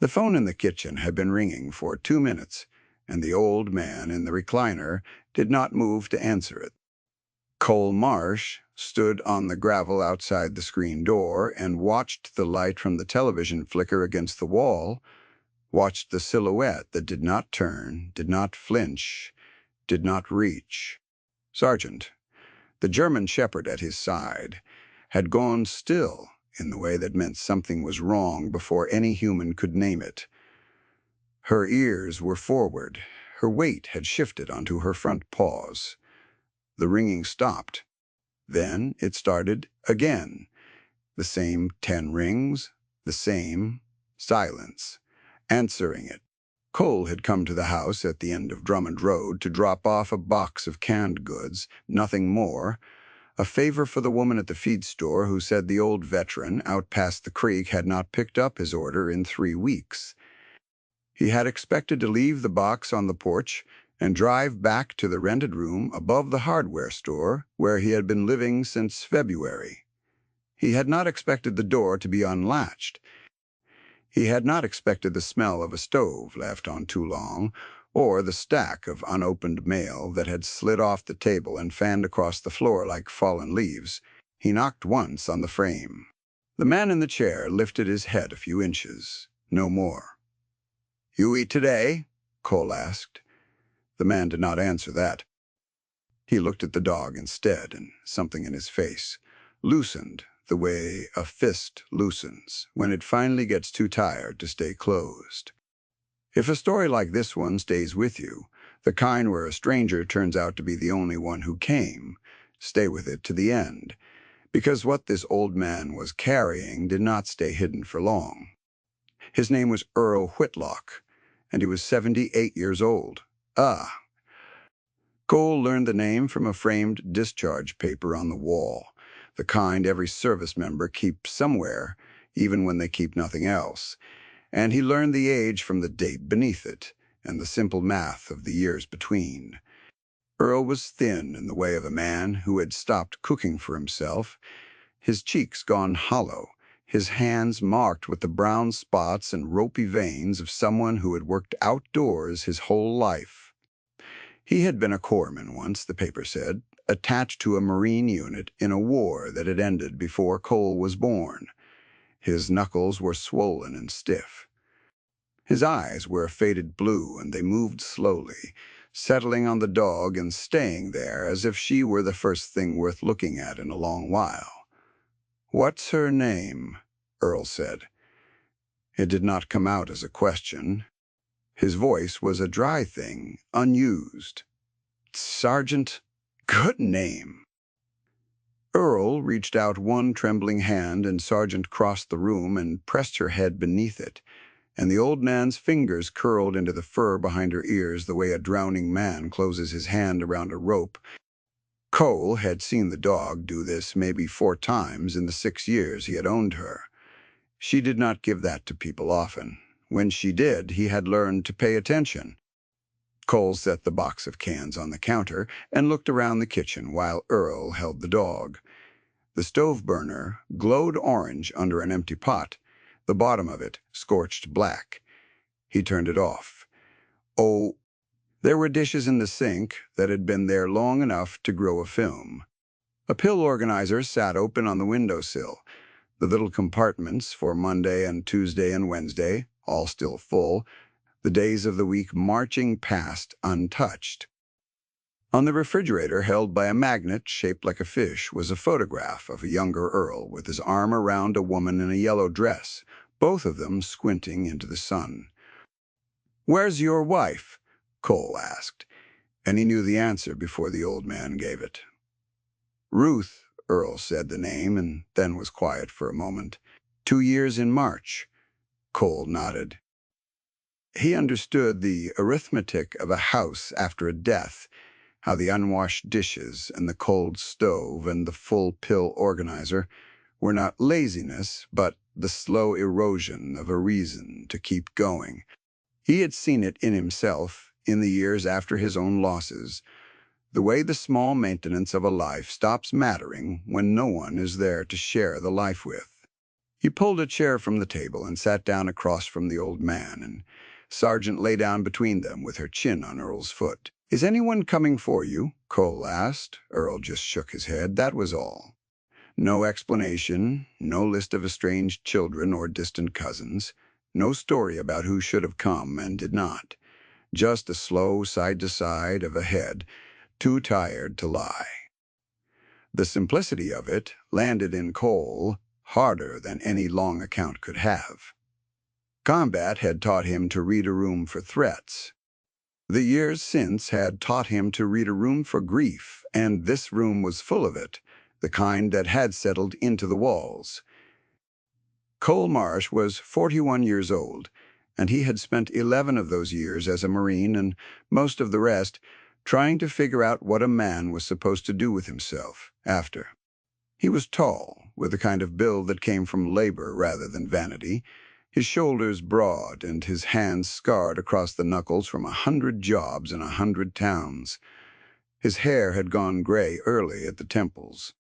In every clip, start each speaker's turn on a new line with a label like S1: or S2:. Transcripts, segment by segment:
S1: The phone in the kitchen had been ringing for 2 minutes, and the old man in the recliner did not move to answer it. Cole Marsh stood on the gravel outside the screen door and watched the light from the television flicker against the wall, watched the silhouette that did not turn, did not flinch, did not reach. Sargent, the German shepherd at his side, had gone still in the way that meant something was wrong before any human could name it. Her ears were forward. Her weight had shifted onto her front paws. The ringing stopped. Then it started again. The same 10 rings, the same silence. Answering it, Cole had come to the house at the end of Drummond Road to drop off a box of canned goods, nothing more, a favor for the woman at the feed store who said the old veteran out past the creek had not picked up his order in 3 weeks. He had expected to leave the box on the porch and drive back to the rented room above the hardware store where he had been living since February. He had not expected the door to be unlatched. He had not expected the smell of a stove left on too long, or the stack of unopened mail that had slid off the table and fanned across the floor like fallen leaves. He knocked once on the frame. The man in the chair lifted his head a few inches. No more. "You eat today?" Cole asked. The man did not answer that. He looked at the dog instead, and something in his face loosened the way a fist loosens when it finally gets too tired to stay closed. If a story like this one stays with you, the kind where a stranger turns out to be the only one who came, stay with it to the end, because what this old man was carrying did not stay hidden for long. His name was Earl Whitlock, and he was 78 years old. Cole learned the name from a framed discharge paper on the wall, the kind every service member keeps somewhere, even when they keep nothing else. And he learned the age from the date beneath it, and the simple math of the years between. Earl was thin in the way of a man who had stopped cooking for himself, his cheeks gone hollow, his hands marked with the brown spots and ropey veins of someone who had worked outdoors his whole life. He had been a corpsman once, the paper said, attached to a Marine unit in a war that had ended before Cole was born. His knuckles were swollen and stiff. His eyes were a faded blue, and they moved slowly, settling on the dog and staying there as if she were the first thing worth looking at in a long while. "What's her name?" Earl said. It did not come out as a question. His voice was a dry thing, unused. "Sergeant, good name." Earl reached out one trembling hand, and Sargent crossed the room and pressed her head beneath it, and the old man's fingers curled into the fur behind her ears the way a drowning man closes his hand around a rope. Cole had seen the dog do this maybe 4 times in the 6 years he had owned her. She did not give that to people often. When she did, he had learned to pay attention. Cole set the box of cans on the counter and looked around the kitchen while Earl held the dog. The stove burner glowed orange under an empty pot, the bottom of it scorched black. He turned it off. Oh, there were dishes in the sink that had been there long enough to grow a film. A pill organizer sat open on the windowsill, the little compartments for Monday and Tuesday and Wednesday, all still full, the days of the week marching past untouched. On the refrigerator, held by a magnet shaped like a fish, was a photograph of a younger Earl with his arm around a woman in a yellow dress, both of them squinting into the sun. "Where's your wife?" Cole asked, and he knew the answer before the old man gave it. "Ruth," Earl said the name, and then was quiet for a moment. 2 years in March." Cole nodded. He understood the arithmetic of a house after a death, how the unwashed dishes and the cold stove and the full pill organizer were not laziness, but the slow erosion of a reason to keep going. He had seen it in himself in the years after his own losses, the way the small maintenance of a life stops mattering when no one is there to share the life with. He pulled a chair from the table and sat down across from the old man, and Sargent lay down between them with her chin on Earl's foot. "Is anyone coming for you?" Cole asked. Earl just shook his head, that was all. No explanation, no list of estranged children or distant cousins, no story about who should have come and did not. Just a slow side-to-side of a head, too tired to lie. The simplicity of it landed in Cole harder than any long account could have. Combat had taught him to read a room for threats. The years since had taught him to read a room for grief, and this room was full of it, the kind that had settled into the walls. Cole Marsh was 41 years old, and he had spent 11 of those years as a Marine and most of the rest trying to figure out what a man was supposed to do with himself after. He was tall, with a kind of build that came from labor rather than vanity, his shoulders broad and his hands scarred across the knuckles from 100 jobs in 100 towns. His hair had gone gray early at the temples.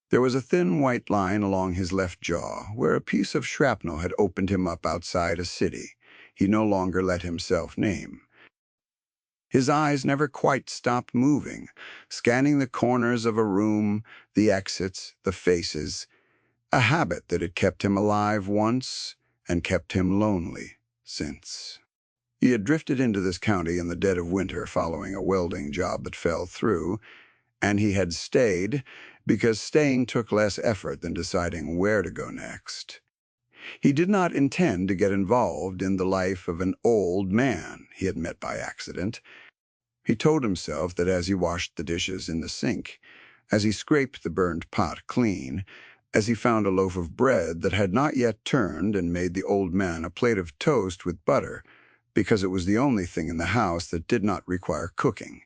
S1: There was a thin white line along his left jaw, where a piece of shrapnel had opened him up outside a city he no longer let himself name. His eyes never quite stopped moving, scanning the corners of a room, the exits, the faces, a habit that had kept him alive once and kept him lonely since. He had drifted into this county in the dead of winter following a welding job that fell through, and he had stayed because staying took less effort than deciding where to go next. He did not intend to get involved in the life of an old man he had met by accident. He told himself that as he washed the dishes in the sink, as he scraped the burned pot clean, as he found a loaf of bread that had not yet turned and made the old man a plate of toast with butter, because it was the only thing in the house that did not require cooking.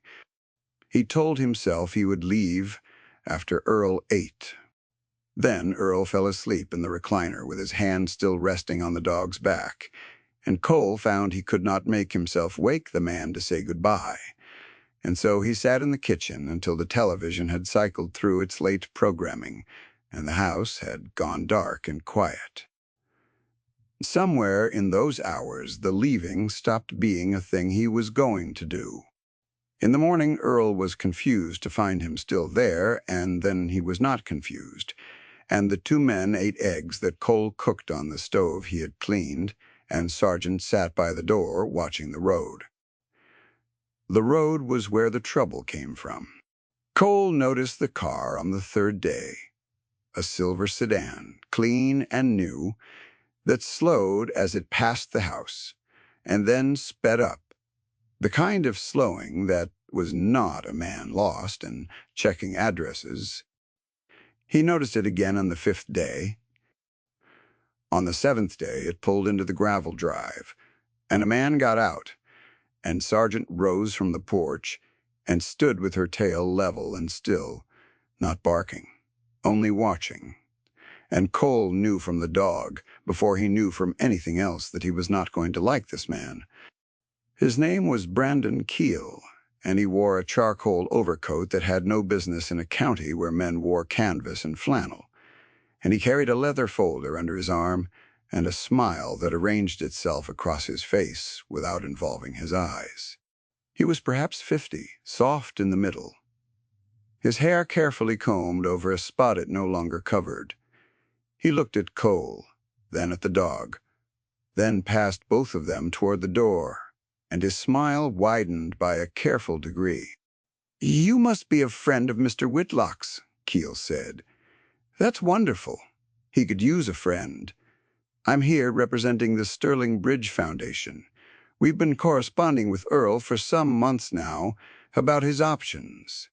S1: He told himself he would leave after Earl ate. Then Earl fell asleep in the recliner with his hand still resting on the dog's back, and Cole found he could not make himself wake the man to say goodbye. And so he sat in the kitchen until the television had cycled through its late programming, and the house had gone dark and quiet. Somewhere in those hours, the leaving stopped being a thing he was going to do. In the morning, Earl was confused to find him still there, and then he was not confused, and the two men ate eggs that Cole cooked on the stove he had cleaned, and Sargent sat by the door watching the road. The road was where the trouble came from. Cole noticed the car on the third day, a silver sedan, clean and new, that slowed as it passed the house, and then sped up, the kind of slowing that was not a man lost and checking addresses. He noticed it again on the 5th day. On the 7th day, it pulled into the gravel drive, and a man got out, and Sargent rose from the porch and stood with her tail level and still, not barking, only watching. And Cole knew from the dog, before he knew from anything else, that he was not going to like this man. His name was Brandon Keel, and he wore a charcoal overcoat that had no business in a county where men wore canvas and flannel. And he carried a leather folder under his arm and a smile that arranged itself across his face without involving his eyes. He was perhaps 50, soft in the middle, his hair carefully combed over a spot it no longer covered. He looked at Cole, then at the dog, then past both of them toward the door, and his smile widened by a careful degree. "You must be a friend of Mr. Whitlock's," Keel said. "That's wonderful. He could use a friend. I'm here representing the Sterling Bridge Foundation. We've been corresponding with Earl for some months now about his options."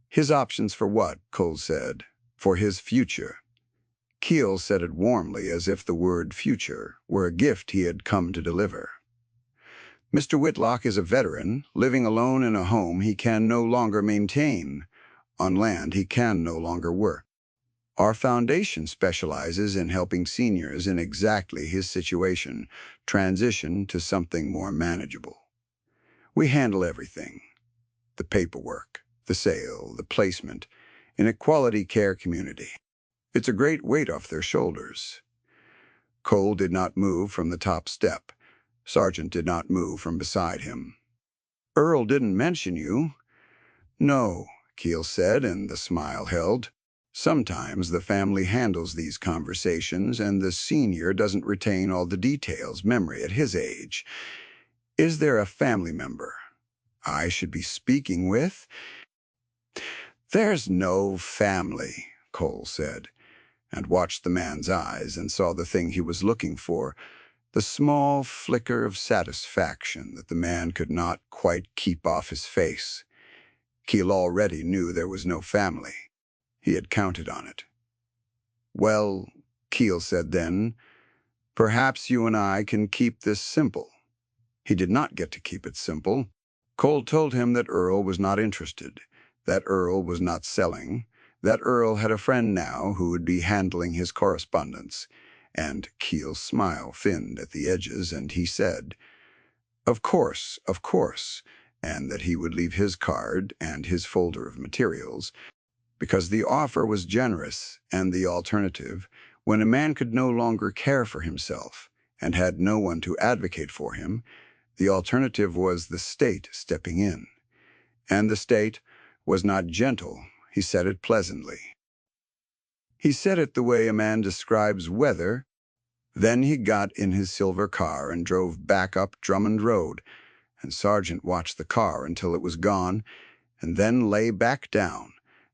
S1: "His options for what?" Cole said. "For his future." Keel said it warmly, as if the word future were a gift he had come to deliver. "Mr. Whitlock is a veteran, living alone in a home he can no longer maintain, on land he can no longer work. Our foundation specializes in helping seniors in exactly his situation transition to something more manageable. We handle everything: the paperwork, the sale, the placement, in a quality care community. It's a great weight off their shoulders. Cole did not move from the top step. Sargent did not move from beside him. Earl didn't mention you. No, Keel said, and the smile held. Sometimes the family handles these conversations, and the senior doesn't retain all the details, memory at his age. Is there a family member I should be speaking with? There's no family, Cole said, and watched the man's eyes and saw the thing he was looking for, the small flicker of satisfaction that the man could not quite keep off his face. Keel already knew there was no family. He had counted on it. Well, Keel said then, perhaps you and I can keep this simple. He did not get to keep it simple. Cole told him that Earl was not interested, that Earl was not selling, that Earl had a friend now who would be handling his correspondence, and Keel's smile thinned at the edges, and he said, of course, and that he would leave his card and his folder of materials, because the offer was generous, and the alternative, when a man could no longer care for himself and had no one to advocate for him, the alternative was the state stepping in. And the state was not gentle. He said it pleasantly. He said it the way a man describes weather. Then he got in his silver car and drove back up Drummond Road, and Sargent watched the car until it was gone, and then lay back down,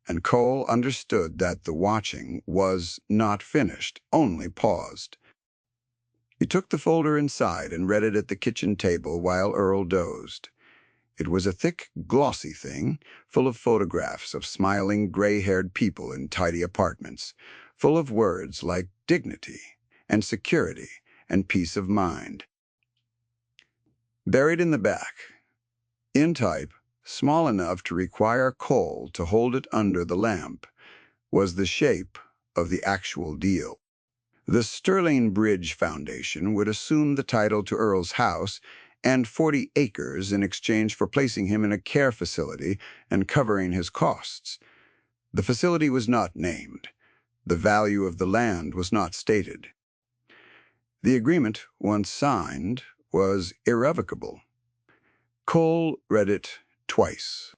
S1: and Cole understood that the watching was not finished, only paused. He took the folder inside and read it at the kitchen table while Earl dozed. It was a thick, glossy thing, full of photographs of smiling, gray-haired people in tidy apartments, full of words like dignity and security and peace of mind. Buried in the back, in type, small enough to require Cole to hold it under the lamp, was the shape of the actual deal. The Sterling Bridge Foundation would assume the title to Earl's house and 40 acres in exchange for placing him in a care facility and covering his costs. The facility was not named. The value of the land was not stated. The agreement, once signed, was irrevocable. Cole read it twice.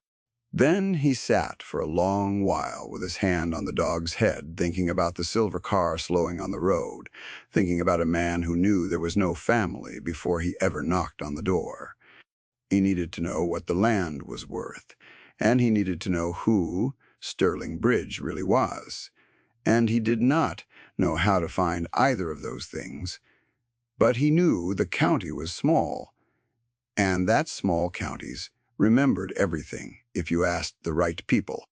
S1: Then he sat for a long while with his hand on the dog's head, thinking about the silver car slowing on the road, thinking about a man who knew there was no family before he ever knocked on the door. He needed to know what the land was worth, and he needed to know who Sterling Bridge really was. And he did not know how to find either of those things, but he knew the county was small, and that small counties remembered everything if you asked the right people.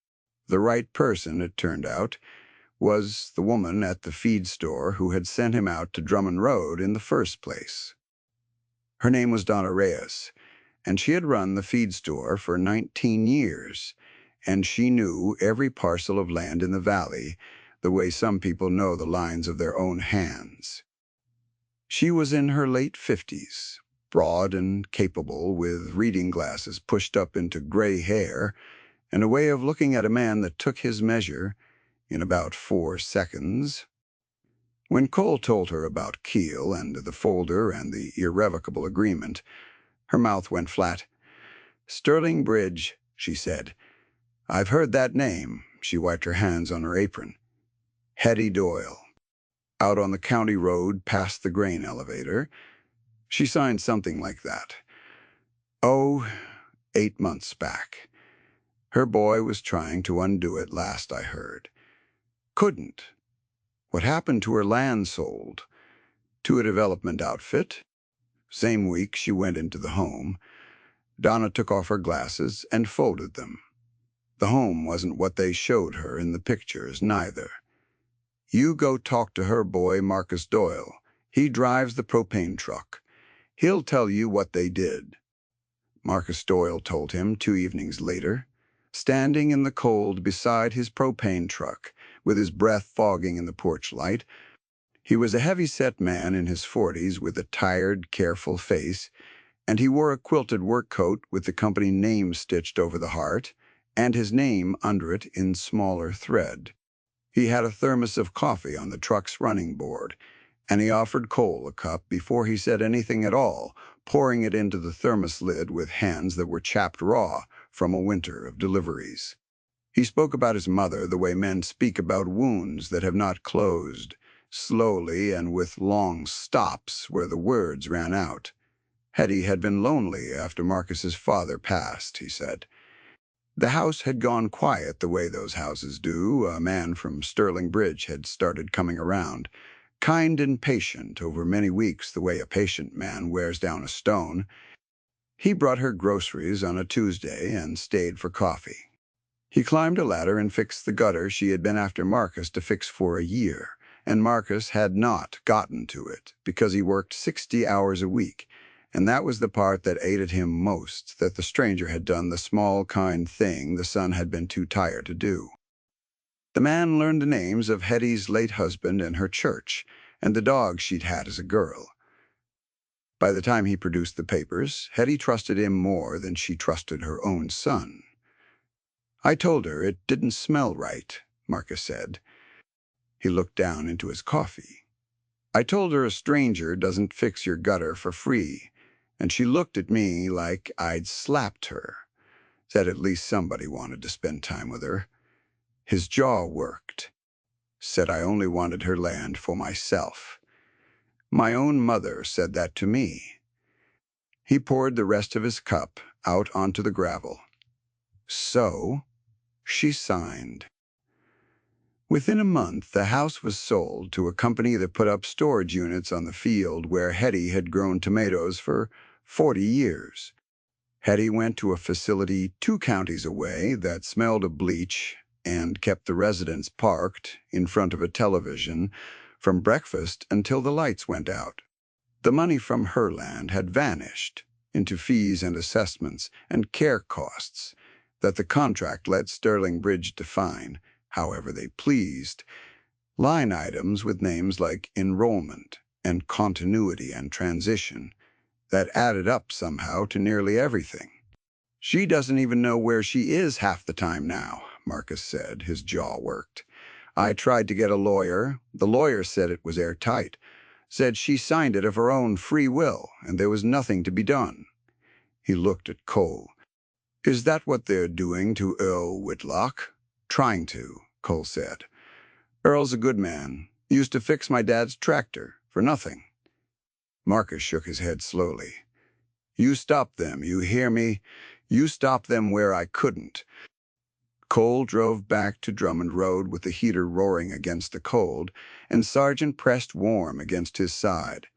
S1: The right person, it turned out, was the woman at the feed store who had sent him out to Drummond Road in the first place. Her name was Donna Reyes, and she had run the feed store for 19 years, and she knew every parcel of land in the valley the way some people know the lines of their own hands. She was in her late 50s, broad and capable, with reading glasses pushed up into gray hair, and a way of looking at a man that took his measure in about 4 seconds. When Cole told her about Keel and the folder and the irrevocable agreement, her mouth went flat. Sterling Bridge, she said. I've heard that name. She wiped her hands on her apron. Hetty Doyle. Out on the county road past the grain elevator. She signed something like that. Oh, 8 months back. Her boy was trying to undo it last I heard. Couldn't. What happened to her land sold? To a development outfit. Same week she went into the home. Donna took off her glasses and folded them. The home wasn't what they showed her in the pictures, neither. You go talk to her boy, Marcus Doyle. He drives the propane truck. He'll tell you what they did. Marcus Doyle told him 2 evenings later, standing in the cold beside his propane truck, with his breath fogging in the porch light. He was a heavy-set man in his 40s with a tired, careful face, and he wore a quilted work coat with the company name stitched over the heart, and his name under it in smaller thread. He had a thermos of coffee on the truck's running board, and he offered Cole a cup before he said anything at all, pouring it into the thermos lid with hands that were chapped raw from a winter of deliveries. He spoke about his mother the way men speak about wounds that have not closed, slowly and with long stops where the words ran out. Hetty had been lonely after Marcus's father passed, he said. The house had gone quiet the way those houses do. A man from Sterling Bridge had started coming around, kind and patient over many weeks the way a patient man wears down a stone. He brought her groceries on a Tuesday and stayed for coffee. He climbed a ladder and fixed the gutter she had been after Marcus to fix for a year, and Marcus had not gotten to it because he worked 60 hours a week, and that was the part that ate at him most, that the stranger had done the small, kind thing the son had been too tired to do. The man learned the names of Hetty's late husband and her church, and the dog she'd had as a girl. By the time he produced the papers, Hetty trusted him more than she trusted her own son. "I told her it didn't smell right," Marcus said. He looked down into his coffee. "I told her a stranger doesn't fix your gutter for free, and she looked at me like I'd slapped her. Said at least somebody wanted to spend time with her." His jaw worked. "Said I only wanted her land for myself. My own mother said that to me." He poured the rest of his cup out onto the gravel. "So," she signed. Within a month, the house was sold to a company that put up storage units on the field where Hetty had grown tomatoes for 40 years. Hetty went to a facility 2 counties away that smelled of bleach and kept the residents parked in front of a television from breakfast until the lights went out. The money from her land had vanished into fees and assessments and care costs that the contract let Sterling Bridge define however they pleased, line items with names like enrollment and continuity and transition that added up somehow to nearly everything. "She doesn't even know where she is half the time now," Marcus said. His jaw worked. "I tried to get a lawyer. The lawyer said it was airtight. Said she signed it of her own free will, and there was nothing to be done." He looked at Cole. "Is that what they're doing to Earl Whitlock?" "Trying to," Cole said. "Earl's a good man. Used to fix my dad's tractor, for nothing." Marcus shook his head slowly. "You stop them, you hear me? You stop them where I couldn't." Cole drove back to Drummond Road with the heater roaring against the cold, and Sargent pressed warm against his side.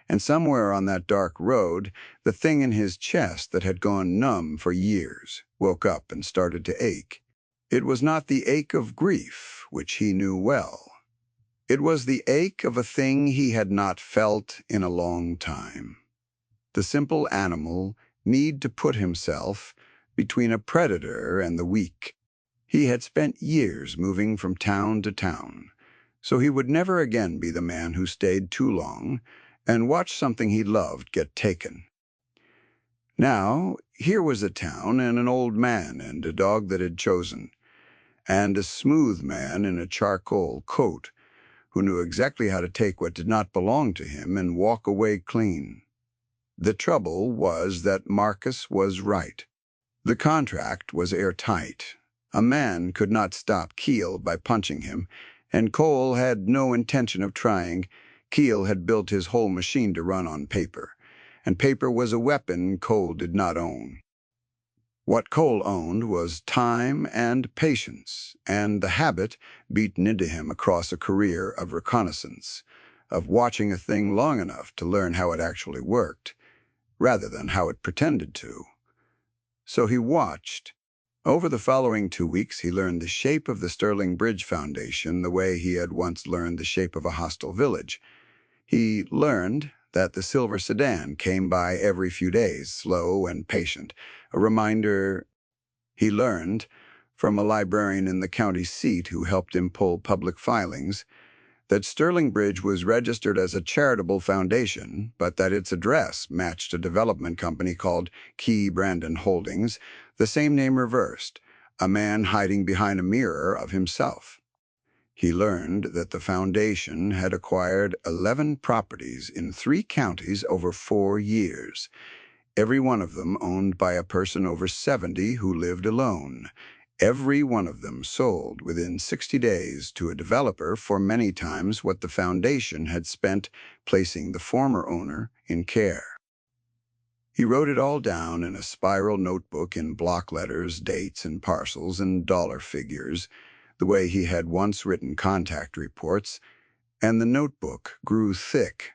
S1: And somewhere on that dark road, the thing in his chest that had gone numb for years woke up and started to ache. It was not the ache of grief, which he knew well. It was the ache of a thing he had not felt in a long time. The simple animal need to put himself between a predator and the weak. He had spent years moving from town to town, so he would never again be the man who stayed too long and watched something he loved get taken. Now, here was a town and an old man and a dog that had chosen, and a smooth man in a charcoal coat who knew exactly how to take what did not belong to him and walk away clean. The trouble was that Marcus was right. The contract was airtight. A man could not stop Keel by punching him, and Cole had no intention of trying. Keel had built his whole machine to run on paper, and paper was a weapon Cole did not own. What Cole owned was time and patience, and the habit beaten into him across a career of reconnaissance, of watching a thing long enough to learn how it actually worked, rather than how it pretended to. So he watched. Over the following 2 weeks, he learned the shape of the Sterling Bridge Foundation the way he had once learned the shape of a hostile village. He learned that the silver sedan came by every few days, slow and patient, a reminder. He learned from a librarian in the county seat who helped him pull public filings that Sterling Bridge was registered as a charitable foundation, but that its address matched a development company called Key Brandon Holdings, the same name reversed, a man hiding behind a mirror of himself. He learned that the foundation had acquired 11 properties in 3 counties over 4 years, every one of them owned by a person over 70 who lived alone. Every one of them sold within 60 days to a developer for many times what the foundation had spent placing the former owner in care. He wrote it all down in a spiral notebook in block letters, dates and parcels and dollar figures, the way he had once written contact reports, and the notebook grew thick,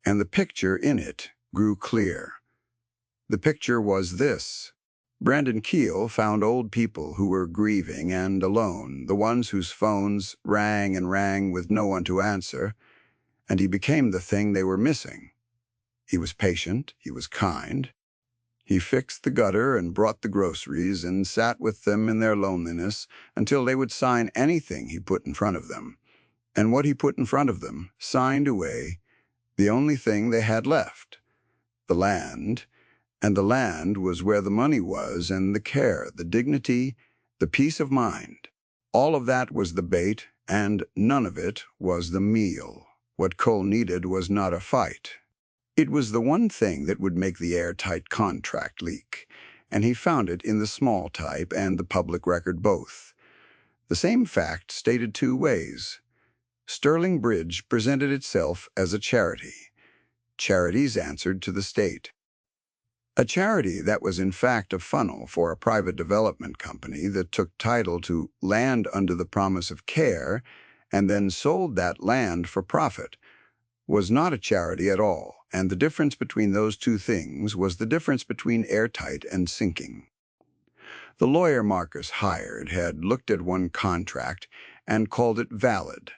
S1: and the picture in it grew clear. The picture was this. Brandon Keel found old people who were grieving and alone, the ones whose phones rang and rang with no one to answer, and he became the thing they were missing. He was patient, he was kind. He fixed the gutter and brought the groceries and sat with them in their loneliness until they would sign anything he put in front of them. And what he put in front of them signed away the only thing they had left, the land. And the land was where the money was, and the care, the dignity, the peace of mind. All of that was the bait, and none of it was the meal. What Cole needed was not a fight. It was the one thing that would make the airtight contract leak, and he found it in the small type and the public record both. The same fact stated 2 ways. Sterling Bridge presented itself as a charity. Charities answered to the state. A charity that was in fact a funnel for a private development company that took title to land under the promise of care and then sold that land for profit was not a charity at all, and the difference between those 2 things was the difference between airtight and sinking. The lawyer Marcus hired had looked at one contract and called it valid.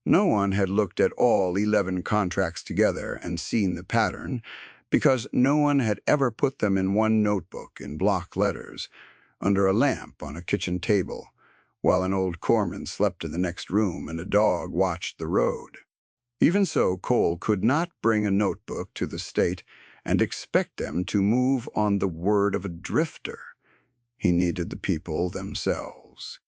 S1: No one had looked at all 11 contracts together and seen the pattern, because no one had ever put them in one notebook in block letters, under a lamp on a kitchen table, while an old corpsman slept in the next room and a dog watched the road. Even so, Cole could not bring a notebook to the state and expect them to move on the word of a drifter. He needed the people themselves.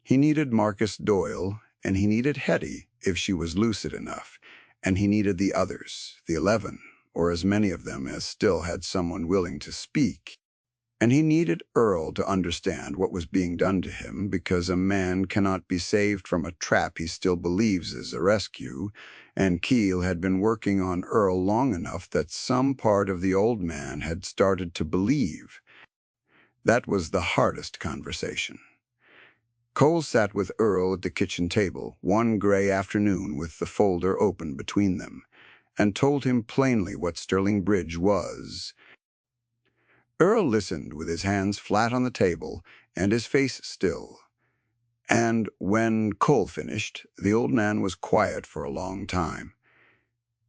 S1: He needed Marcus Doyle, and he needed Hetty if she was lucid enough, and he needed the others, the 11, or as many of them as still had someone willing to speak. And he needed Earl to understand what was being done to him, because a man cannot be saved from a trap he still believes is a rescue, and Keel had been working on Earl long enough that some part of the old man had started to believe. That was the hardest conversation. Cole sat with Earl at the kitchen table one gray afternoon with the folder open between them, and told him plainly what Sterling Bridge was. Earl listened with his hands flat on the table and his face still. And when Cole finished, the old man was quiet for a long time.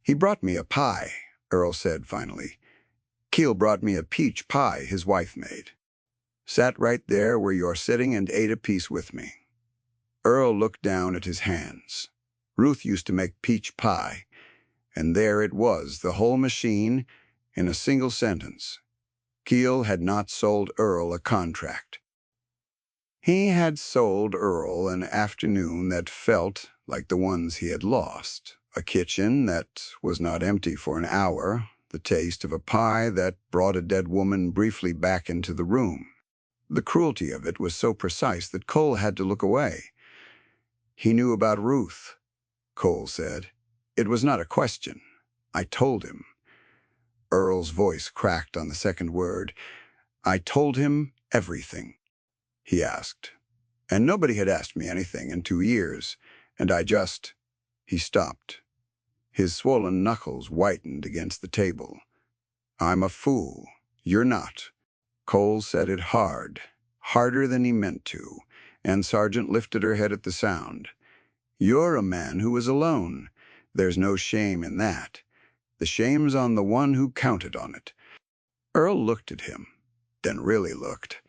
S1: "He brought me a pie," Earl said finally. "Keel brought me a peach pie his wife made. Sat right there where you're sitting and ate a piece with me." Earl looked down at his hands. Ruth used to make peach pie, and there it was, the whole machine, in a single sentence. Keel had not sold Earl a contract. He had sold Earl an afternoon that felt like the ones he had lost, a kitchen that was not empty for an hour, the taste of a pie that brought a dead woman briefly back into the room. The cruelty of it was so precise that Cole had to look away. "He knew about Ruth," Cole said. "It was not a question. I told him." Earl's voice cracked on the second word. "I told him everything," he asked. "And nobody had asked me anything in 2 years, and I just—" He stopped. His swollen knuckles whitened against the table. "I'm a fool. You're not." Cole said it hard, harder than he meant to, and Sargent lifted her head at the sound. "You're a man who is alone. There's no shame in that. The shame's on the one who counted on it." Earl looked at him, then really looked,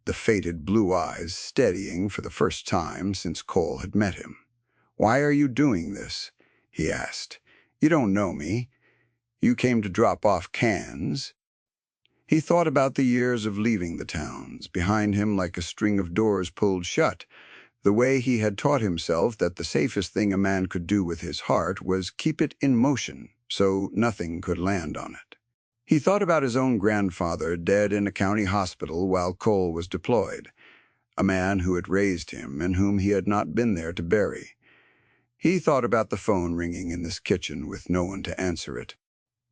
S1: the faded blue eyes steadying for the first time since Cole had met him. "Why are you doing this?" he asked. "You don't know me. You came to drop off cans." He thought about the years of leaving the towns, behind him like a string of doors pulled shut, The way he had taught himself that the safest thing a man could do with his heart was keep it in motion so nothing could land on it. He thought about his own grandfather dead in a county hospital while Cole was deployed, a man who had raised him and whom he had not been there to bury. He thought about the phone ringing in this kitchen with no one to answer it.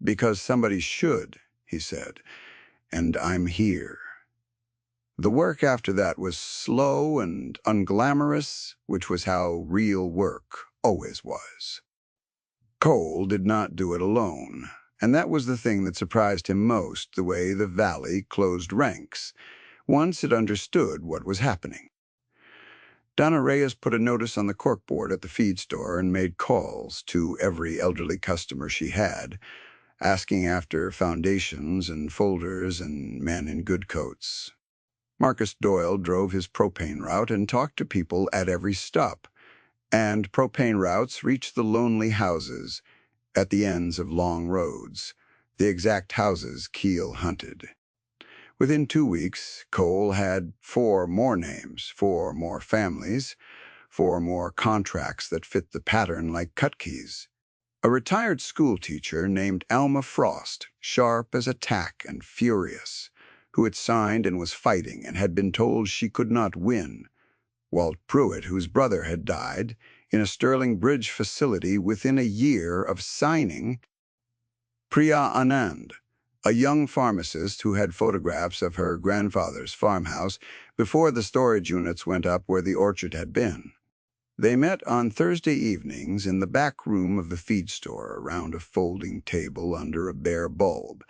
S1: "Because somebody should," he said, "and I'm here." The work after that was slow and unglamorous, which was how real work always was. Cole did not do it alone, and that was the thing that surprised him most, the way the Valley closed ranks once it understood what was happening. Donna Reyes put a notice on the corkboard at the feed store and made calls to every elderly customer she had, asking after foundations and folders and men in good coats. Marcus Doyle drove his propane route and talked to people at every stop, and propane routes reached the lonely houses at the ends of long roads, the exact houses Keel hunted. Within 2 weeks, Cole had 4 more names, 4 more families, 4 more contracts that fit the pattern like cut keys. A retired schoolteacher named Alma Frost, sharp as a tack and furious, who had signed and was fighting and had been told she could not win. Walt Pruitt, whose brother had died in a Sterling Bridge facility within a year of signing. Priya Anand, a young pharmacist who had photographs of her grandfather's farmhouse before the storage units went up where the orchard had been. They met on Thursday evenings in the back room of the feed store around a folding table under a bare bulb,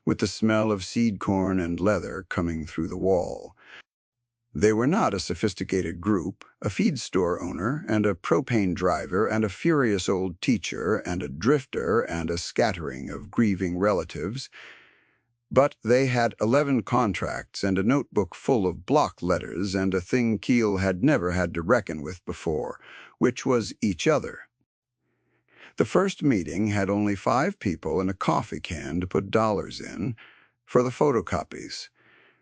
S1: with the smell of seed corn and leather coming through the wall. They were not a sophisticated group, a feed store owner and a propane driver and a furious old teacher and a drifter and a scattering of grieving relatives, but they had 11 contracts and a notebook full of block letters and a thing Keel had never had to reckon with before, which was each other. The first meeting had only 5 people and a coffee can to put dollars in for the photocopies.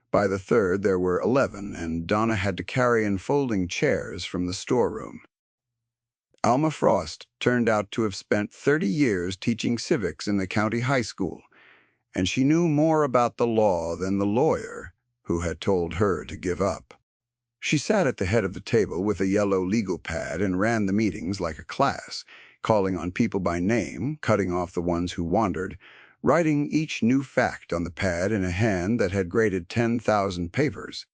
S1: By the third, there were 11, and Donna had to carry in folding chairs from the storeroom. Alma Frost turned out to have spent 30 years teaching civics in the county high school, and she knew more about the law than the lawyer who had told her to give up. She sat at the head of the table with a yellow legal pad and ran the meetings like a class, calling on people by name, cutting off the ones who wandered, writing each new fact on the pad in a hand that had graded 10,000 papers.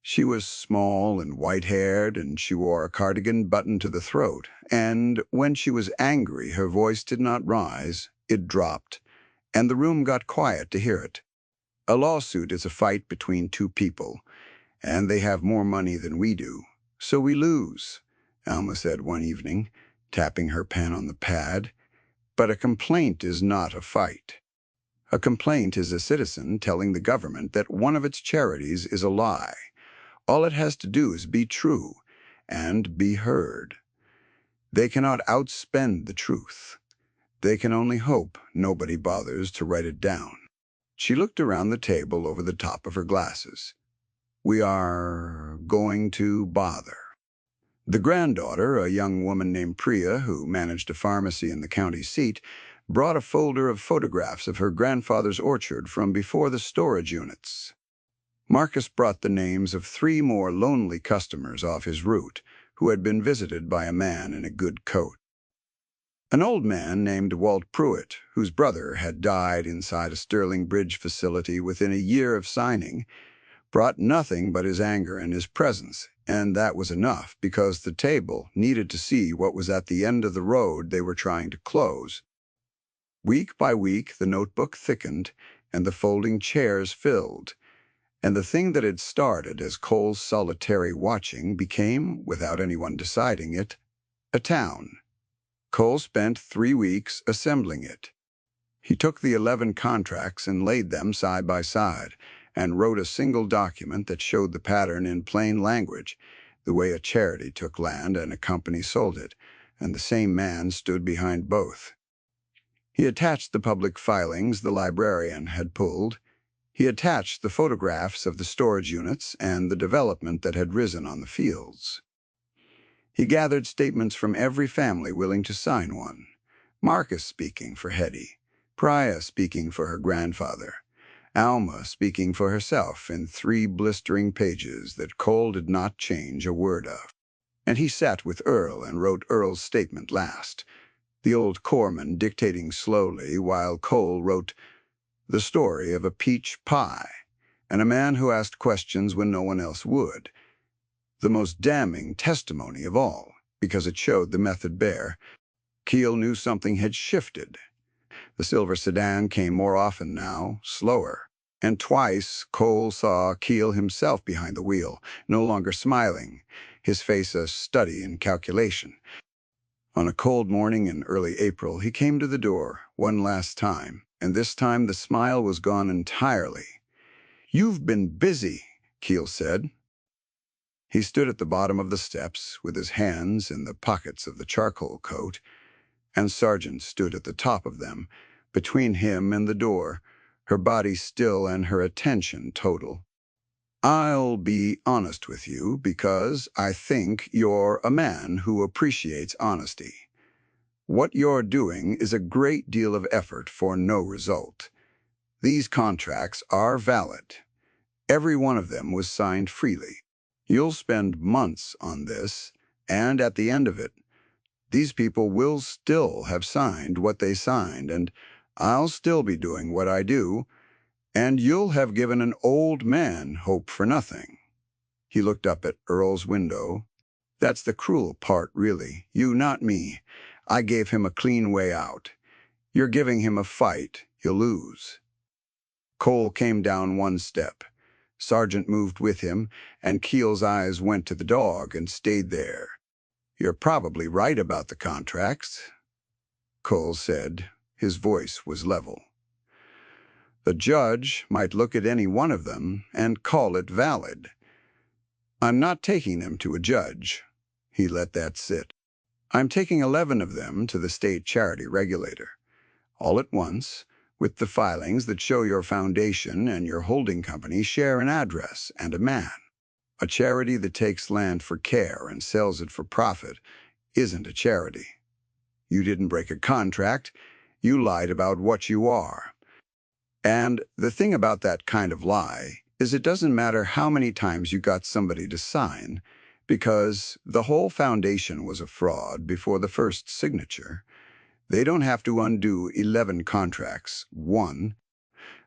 S1: She was small and white-haired, and she wore a cardigan buttoned to the throat, and when she was angry her voice did not rise, it dropped, and the room got quiet to hear it. A lawsuit is a fight between 2 people, and they have more money than we do, so we lose, Alma said one evening, tapping her pen on the pad. But a complaint is not a fight. A complaint is a citizen telling the government that one of its charities is a lie. All it has to do is be true and be heard. They cannot outspend the truth. They can only hope nobody bothers to write it down. She looked around the table over the top of her glasses. We are going to bother. The granddaughter, a young woman named Priya, who managed a pharmacy in the county seat, brought a folder of photographs of her grandfather's orchard from before the storage units. Marcus brought the names of 3 more lonely customers off his route who had been visited by a man in a good coat. An old man named Walt Pruitt, whose brother had died inside a Sterling Bridge facility within a year of signing, brought nothing but his anger and his presence, and that was enough because the table needed to see what was at the end of the road they were trying to close. Week by week, the notebook thickened and the folding chairs filled, and the thing that had started as Cole's solitary watching became, without anyone deciding it, a town. Cole spent 3 weeks assembling it. He took the 11 contracts and laid them side by side, and wrote a single document that showed the pattern in plain language, the way a charity took land and a company sold it, and the same man stood behind both. He attached the public filings the librarian had pulled. He attached the photographs of the storage units and the development that had risen on the fields. He gathered statements from every family willing to sign one. Marcus speaking for Hetty, Priya speaking for her grandfather, Alma speaking for herself in 3 blistering pages that Cole did not change a word of. And he sat with Earl and wrote Earl's statement last, the old corpsman dictating slowly while Cole wrote the story of a peach pie and a man who asked questions when no one else would. The most damning testimony of all, because it showed the method bare. Keel knew something had shifted. The silver sedan came more often now, slower. And twice Cole saw Keel himself behind the wheel, no longer smiling, his face a study in calculation. On a cold morning in early April, he came to the door one last time, and this time the smile was gone entirely. "You've been busy," Keel said. He stood at the bottom of the steps with his hands in the pockets of the charcoal coat, and Sargent stood at the top of them, between him and the door, her body still and her attention total. "I'll be honest with you because I think you're a man who appreciates honesty. What you're doing is a great deal of effort for no result. These contracts are valid. Every one of them was signed freely. You'll spend months on this, and at the end of it, these people will still have signed what they signed, and I'll still be doing what I do, and you'll have given an old man hope for nothing." He looked up at Earl's window. "That's the cruel part, really. You, not me. I gave him a clean way out. You're giving him a fight. You'll lose." Cole came down one step. Sargent moved with him, and Keel's eyes went to the dog and stayed there. "You're probably right about the contracts," Cole said. His voice was level. "The judge might look at any one of them and call it valid. I'm not taking them to a judge." He let that sit. "I'm taking 11 of them to the state charity regulator, all at once, with the filings that show your foundation and your holding company share an address and a man. A charity that takes land for care and sells it for profit isn't a charity. You didn't break a contract. You lied about what you are. And the thing about that kind of lie is it doesn't matter how many times you got somebody to sign, because the whole foundation was a fraud before the first signature. They don't have to undo 11 contracts, one.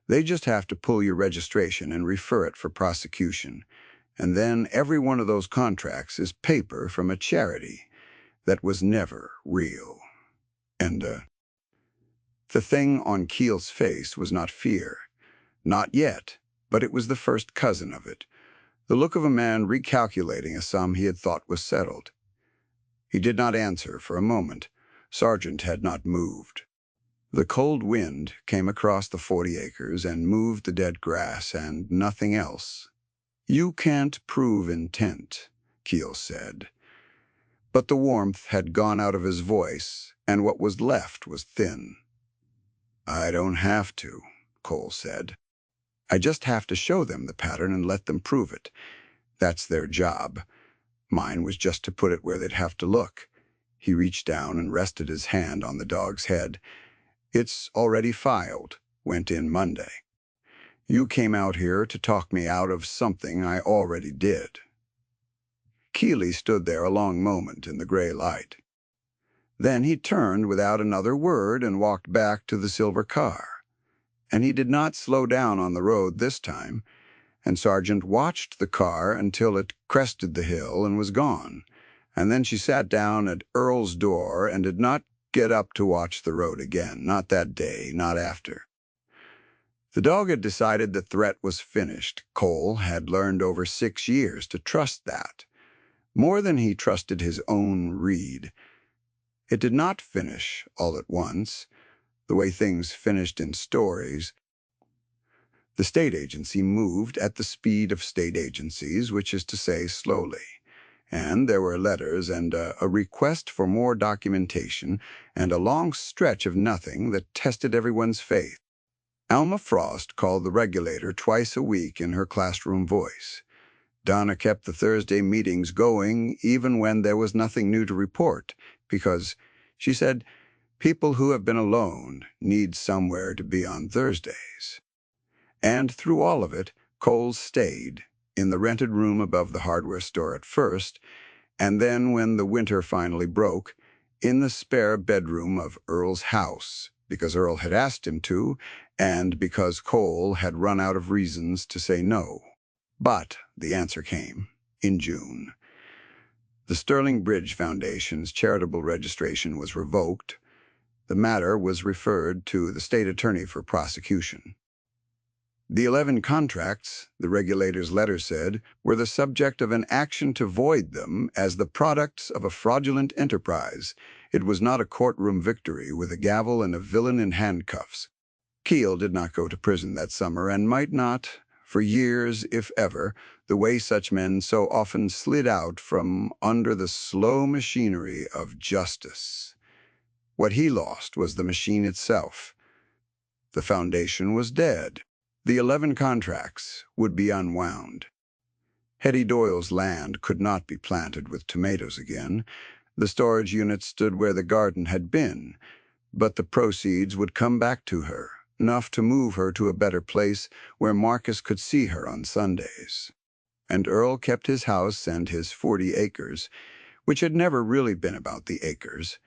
S1: They just have to pull your registration and refer it for prosecution. And then every one of those contracts is paper from a charity that was never real." And the thing on Keel's face was not fear. Not yet, but it was the first cousin of it. The look of a man recalculating a sum he had thought was settled. He did not answer for a moment. Sargent had not moved. The cold wind came across the 40 acres and moved the dead grass and nothing else. "You can't prove intent," Keel said. But the warmth had gone out of his voice, and what was left was thin. "I don't have to," Cole said. "I just have to show them the pattern and let them prove it. That's their job. Mine was just to put it where they'd have to look." He reached down and rested his hand on the dog's head. "It's already filed. Went in Monday. You came out here to talk me out of something I already did." Keeley stood there a long moment in the gray light. Then he turned without another word and walked back to the silver car. And he did not slow down on the road this time, and Sargent watched the car until it crested the hill and was gone, and then she sat down at Earl's door and did not get up to watch the road again, not that day, not after. The dog had decided the threat was finished. Cole had learned over 6 years to trust that, more than he trusted his own reed. It did not finish all at once, the way things finished in stories. The state agency moved at the speed of state agencies, which is to say slowly. And there were letters and a request for more documentation and a long stretch of nothing that tested everyone's faith. Alma Frost called the regulator twice a week in her classroom voice. Donna kept the Thursday meetings going even when there was nothing new to report, because, she said, people who have been alone need somewhere to be on Thursdays. And through all of it, Coles stayed, in the rented room above the hardware store at first, and then when the winter finally broke, in the spare bedroom of Earl's house, because Earl had asked him to, and because Cole had run out of reasons to say no. But the answer came in June. The Sterling Bridge Foundation's charitable registration was revoked. The matter was referred to the state attorney for prosecution. The 11 contracts, the regulator's letter said, were the subject of an action to void them as the products of a fraudulent enterprise. It was not a courtroom victory with a gavel and a villain in handcuffs. Keel did not go to prison that summer and might not, for years, if ever, the way such men so often slid out from under the slow machinery of justice. What he lost was the machine itself. The foundation was dead. The 11 contracts would be unwound. Hetty Doyle's land could not be planted with tomatoes again. The storage unit stood where the garden had been, but the proceeds would come back to her, enough to move her to a better place where Marcus could see her on Sundays. And Earl kept his house and his 40 acres, which had never really been about the acres.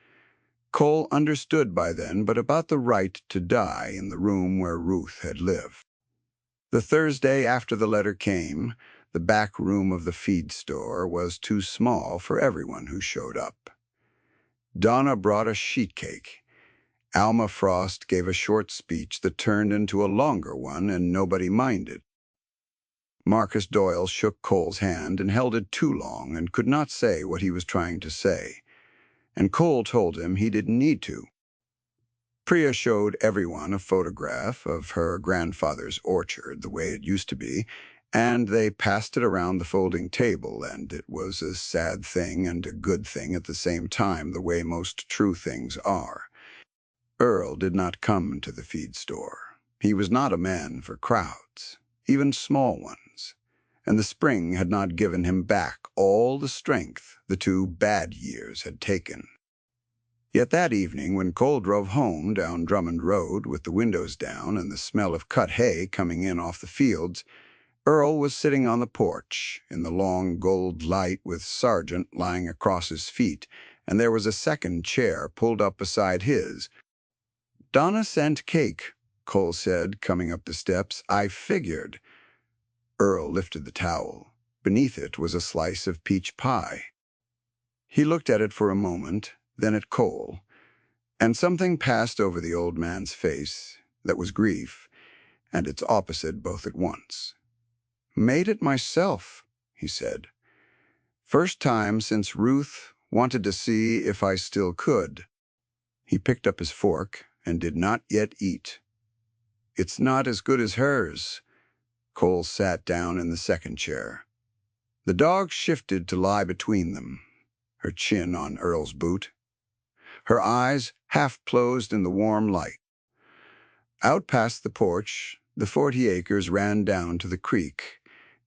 S1: Cole understood by then but about the right to die in the room where Ruth had lived. The Thursday after the letter came, the back room of the feed store was too small for everyone who showed up. Donna brought a sheet cake. Alma Frost gave a short speech that turned into a longer one, and nobody minded. Marcus Doyle shook Cole's hand and held it too long and could not say what he was trying to say, and Cole told him he didn't need to. Priya showed everyone a photograph of her grandfather's orchard, the way it used to be, and they passed it around the folding table, and it was a sad thing and a good thing at the same time, the way most true things are. Earl did not come to the feed store. He was not a man for crowds, even small ones, and the spring had not given him back all the strength the 2 bad years had taken. Yet that evening, when Cole drove home down Drummond Road with the windows down and the smell of cut hay coming in off the fields, Earl was sitting on the porch in the long gold light with Sargent lying across his feet, and there was a second chair pulled up beside his. "Donna sent cake," Cole said, coming up the steps. "I figured." Earl lifted the towel. Beneath it was a slice of peach pie. He looked at it for a moment, then at Cole, and something passed over the old man's face that was grief, and its opposite both at once. "Made it myself," he said. "First time since Ruth wanted to see if I still could." He picked up his fork and did not yet eat. "It's not as good as hers." Cole sat down in the second chair. The dog shifted to lie between them, her chin on Earl's boot, her eyes half closed in the warm light. Out past the porch, the 40 acres ran down to the creek,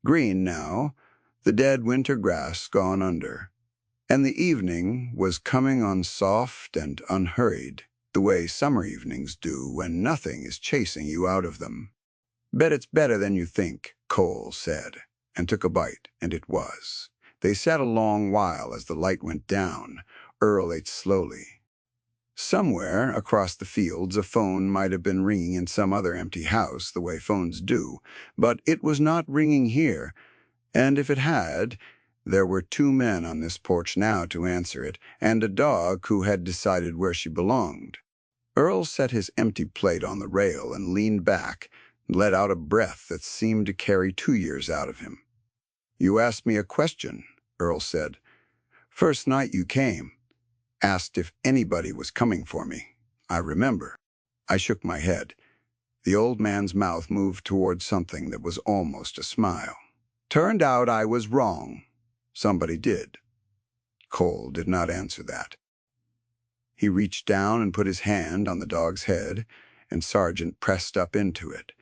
S1: green now, the dead winter grass gone under, and the evening was coming on soft and unhurried, the way summer evenings do when nothing is chasing you out of them. "Bet it's better than you think," Cole said, and took a bite, and it was. They sat a long while as the light went down. Earl ate slowly. Somewhere across the fields a phone might have been ringing in some other empty house, the way phones do, but it was not ringing here, and if it had, there were 2 men on this porch now to answer it, and a dog who had decided where she belonged. Earl set his empty plate on the rail and leaned back, and let out a breath that seemed to carry 2 years out of him. "You asked me a question," Earl said. "First night you came. Asked if anybody was coming for me. I remember." I shook my head. The old man's mouth moved toward something that was almost a smile. "Turned out I was wrong. Somebody did." Cole did not answer that. He reached down and put his hand on the dog's head, and Sargent pressed up into it.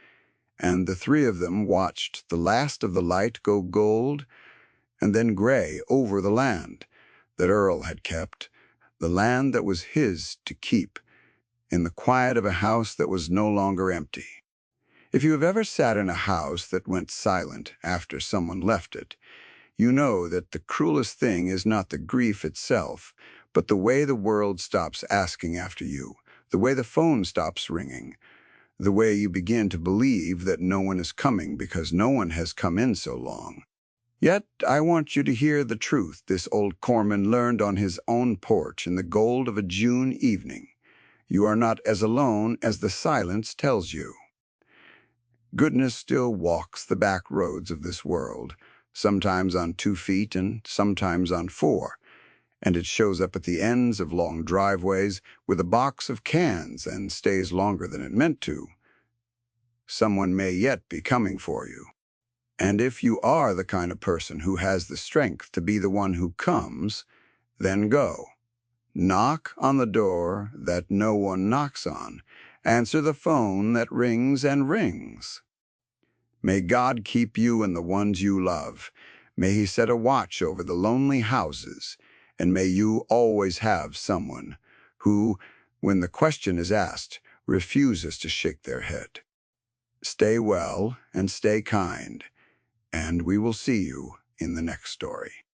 S1: And the three of them watched the last of the light go gold and then gray over the land that Earl had kept, the land that was his to keep, in the quiet of a house that was no longer empty. If you have ever sat in a house that went silent after someone left it, you know that the cruelest thing is not the grief itself, but the way the world stops asking after you, the way the phone stops ringing, the way you begin to believe that no one is coming because no one has come in so long. Yet I want you to hear the truth this old corpsman learned on his own porch in the gold of a June evening. You are not as alone as the silence tells you. Goodness still walks the back roads of this world, sometimes on 2 feet and sometimes on 4, and it shows up at the ends of long driveways with a box of cans and stays longer than it meant to. Someone may yet be coming for you. And if you are the kind of person who has the strength to be the one who comes, then go. Knock on the door that no one knocks on. Answer the phone that rings and rings. May God keep you and the ones you love. May He set a watch over the lonely houses, and may you always have someone who, when the question is asked, refuses to shake their head. Stay well and stay kind, and we will see you in the next story.